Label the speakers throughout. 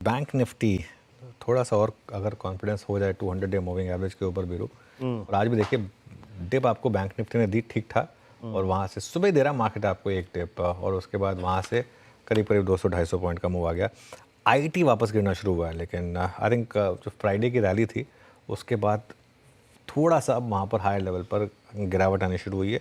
Speaker 1: Bank Nifty थोड़ा सा और अगर कॉन्फिडेंस हो जाए 200 डे मूविंग एवरेज के ऊपर भी और आज भी देखिए डिप आपको बैंक निफ्टी ने दी ठीक ठाक और वहाँ से सुबह ही दे रहा मार्केट आपको एक डिप और उसके बाद वहाँ से करीब करीब 200-250 पॉइंट का मूव आ गया। आईटी वापस गिरना शुरू हुआ है लेकिन आई थिंक जो फ्राइडे की रैली थी उसके बाद थोड़ा सा अब वहाँ पर हायर लेवल पर गिरावट आनी शुरू हुई है।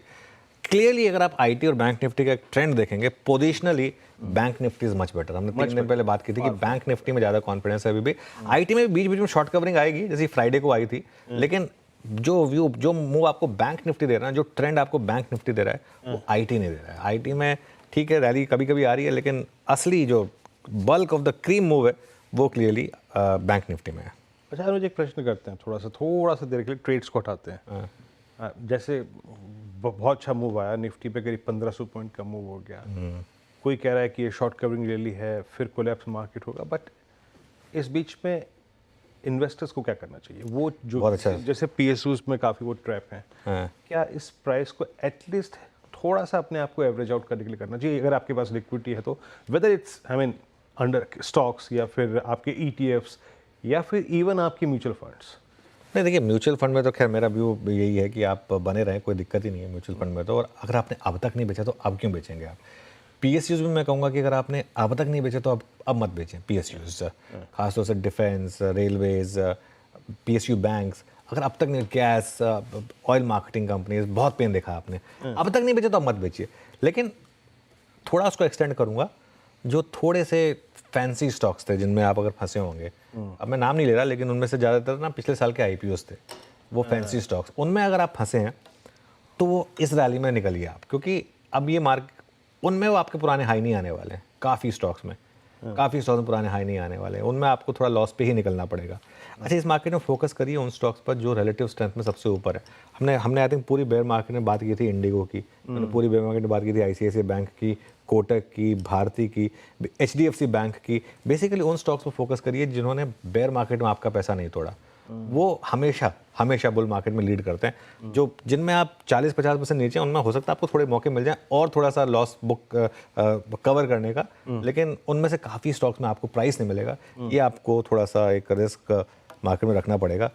Speaker 1: क्लियरली अगर आप आईटी और बैंक निफ्टी का एक ट्रेंड देखेंगे positionally bank Nifty is much better. हमने 3 दिन पहले बात की थी कि बैंक निफ्टी में ज़्यादा कॉन्फिडेंस है अभी भी। आईटी में बीच बीच में शॉर्ट कवरिंग आएगी जैसे फ्राइडे को आई थी लेकिन जो मूव आपको बैंक निफ्टी दे रहा है, जो ट्रेंड आपको बैंक निफ्टी दे रहा है वो आईटी नहीं दे रहा है। आईटी में ठीक है रैली कभी कभी आ रही है लेकिन असली जो bulk of the cream move है वो क्लियरली बैंक निफ्टी में है।
Speaker 2: अच्छा मुझे एक प्रश्न करते हैं, थोड़ा सा देर के लिए ट्रेड्स को हटाते हैं। जैसे बहुत अच्छा मूव आया निफ्टी पे, करीब 1500 पॉइंट का मूव हो गया। कोई कह रहा है कि ये शॉर्ट कवरिंग रैली है, फिर कोलैप्स मार्केट होगा, बट इस बीच में इन्वेस्टर्स को क्या करना चाहिए? वो जो
Speaker 1: अच्छा।
Speaker 2: जैसे पीएसयूज में काफ़ी वो ट्रैप हैं, क्या इस प्राइस को एटलीस्ट थोड़ा सा अपने आप को एवरेज आउट करने के लिए करना चाहिए अगर आपके पास लिक्विडिटी है तो, whether it's I mean under stocks या फिर आपके ईटीएफ्स या फिर इवन आपके म्यूचुअल फंड्स?
Speaker 1: नहीं देखिए म्यूचुअल फंड में तो खैर मेरा व्यू यही है कि आप बने रहें, कोई दिक्कत ही नहीं है म्यूचुअल फंड में तो। और अगर आपने अब तक नहीं बेचा तो अब क्यों बेचेंगे आप? पीएसयूज में मैं कहूँगा कि अगर आपने अब तक नहीं बेचे तो अब मत बेचें पीएसयूज, खासतौर से डिफेंस, रेलवेज, पीएसयू बैंक्स। अगर अब तक नहीं, गैस, ऑयल मार्केटिंग कंपनीज, बहुत पेन देखा आपने, अब तक नहीं बेचे तो अब मत बेचिए। लेकिन थोड़ा उसको एक्सटेंड करूँगा, जो थोड़े से फैंसी स्टॉक्स थे जिनमें आप अगर फंसे होंगे, अब मैं नाम नहीं ले रहा लेकिन उनमें से ज़्यादातर ना पिछले साल के आईपीओस थे, वो फैंसी स्टॉक्स, उनमें अगर आप फंसे हैं तो वो इस रैली में निकलिए आप, क्योंकि अब ये उनमें वो आपके पुराने हाई नहीं आने वाले हैं। काफ़ी स्टॉक्स में पुराने हाई नहीं आने वाले हैं, उनमें आपको थोड़ा लॉस पे ही निकलना पड़ेगा। अच्छा इस मार्केट में फोकस करिए उन स्टॉक्स पर जो रिलेटिव स्ट्रेंथ में सबसे ऊपर है। हमने आई थिंक पूरी बेयर मार्केट में बात की थी इंडिगो की, हमने पूरी बेयर मार्केट में बात की थी आईसीआईसीआई बैंक की, कोटक की, भारती की, एचडीएफसी बैंक की। बेसिकली उन स्टॉक्स पर फोकस करिए जिन्होंने बेयर मार्केट में आपका पैसा नहीं तोड़ा। वो हमेशा बुल मार्केट में लीड करते हैं। जो जिनमें आप 40-50% नीचे, उनमें हो सकता है आपको थोड़े मौके मिल जाएं और थोड़ा सा लॉस बुक कवर करने का, लेकिन उनमें से काफ़ी स्टॉक्स में आपको प्राइस नहीं मिलेगा। ये आपको थोड़ा सा एक रिस्क मार्केट में रखना पड़ेगा।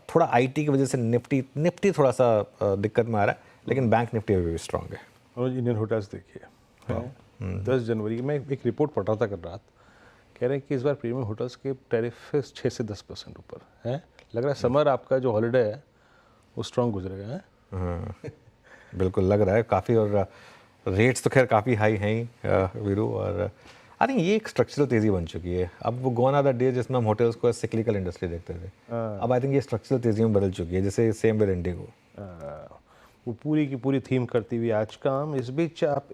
Speaker 1: थोड़ा आईटी की वजह से निफ्टी थोड़ा सा दिक्कत में आ रहा है लेकिन बैंक निफ्टी अभी भी स्ट्रांग है।
Speaker 2: और इंडियन होटल्स देखिए, 10 जनवरी में एक रिपोर्ट पढ़ रहा था कल रात, कह रहे हैं कि इस बार प्रीमियम होटल्स के टैरिफ 6 से 10% ऊपर है। लग रहा है समर आपका जो हॉलीडे है वो स्ट्रांग गुजरेगा है?
Speaker 1: बिल्कुल लग रहा है काफ़ी, और रेट्स तो खैर काफ़ी हाई हैं ही वीरू। और आई थिंक ये एक स्ट्रक्चरल तेज़ी बन चुकी है। अब वो गोन आर द डे जिसमें हम होटल्स को सिक्लिकल इंडस्ट्री देखते थे, अब आई थिंक ये स्ट्रक्चरल तेज़ी में बदल चुकी है, जैसे सेम विद इंडिगो।
Speaker 2: वो पूरी की पूरी थीम करती हुई आज काम। इस बीच आप